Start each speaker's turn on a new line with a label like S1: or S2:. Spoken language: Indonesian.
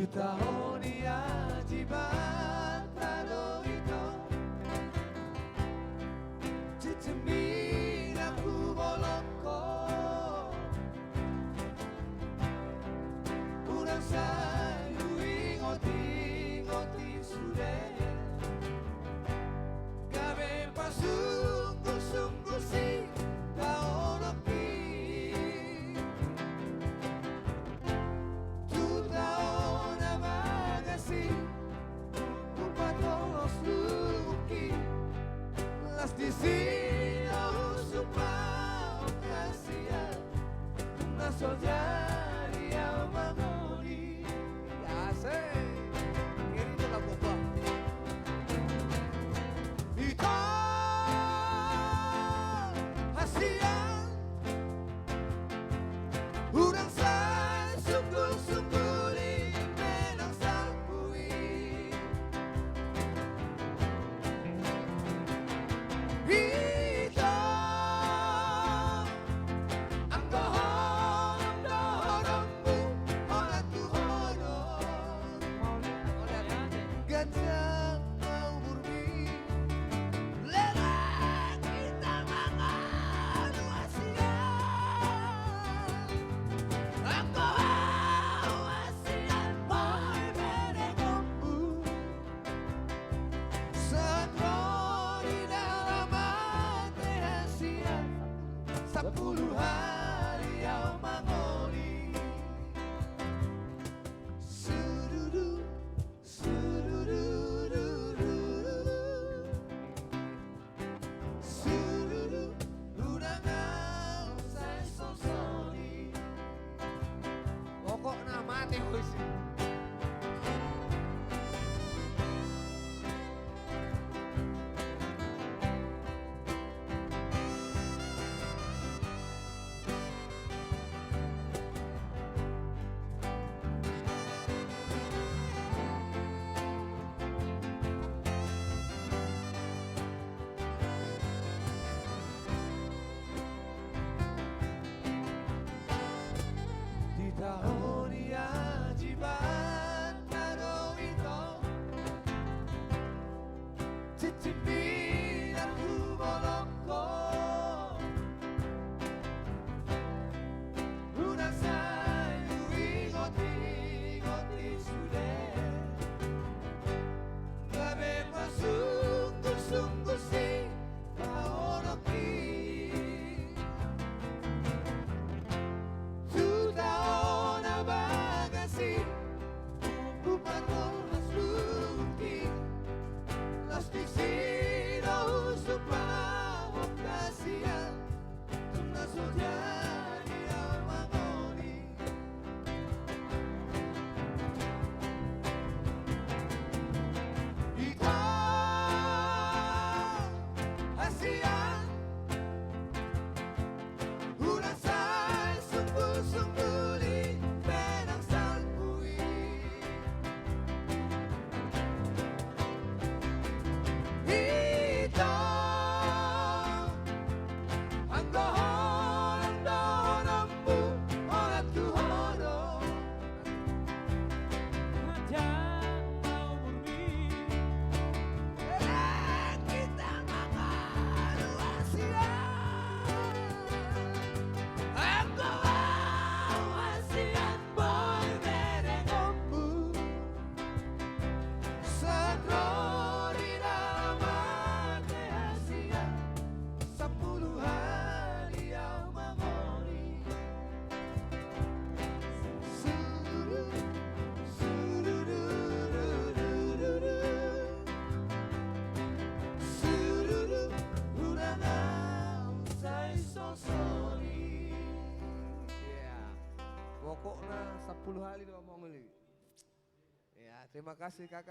S1: tahun iajiban taro ito Cicemil aku bolongko Urang sayu ingoti sudah Gawe pasungguh-sungguh si taonoki Tu taona magasi Kupatolos luki Las di sino supao kasihan Na soljari au mangoli Asik Ini lagu apa? Ito hasian Urang sa sungguh-sungguh di menang salpui Ito ang dohorong-dohorongmu Olah tuhorong Gajah mau murni Lerang kita manganu asian Aku asian boy berekomu Setro di dalam hati asian 10 hari au mangoli Surudu Surudu Udah gak usah sosoni Pokok nama teh wis Di tahun iajiban taro ito Cicipin aku bolongko Udah sayu ingoti sudah Gawe pasungguh-sungguh si taonoki Tu taona bagasi Kupatolas luki Las di sino supao kasihan Tuna soljari au mangoli Ito hasian Urang sa sungguh-sungguh di menang salpui Ito ang dohorong-dohorongmu Olah tuhorong Gajah mau murni Kita manganu asian Aku asian boy berekomu Setro di dalam hati asian 10 hari au mangoli Surudu Udah gak usah sosoni Pokoknya 10 hari dia ngomong ini. Ya, terima kasih kakak.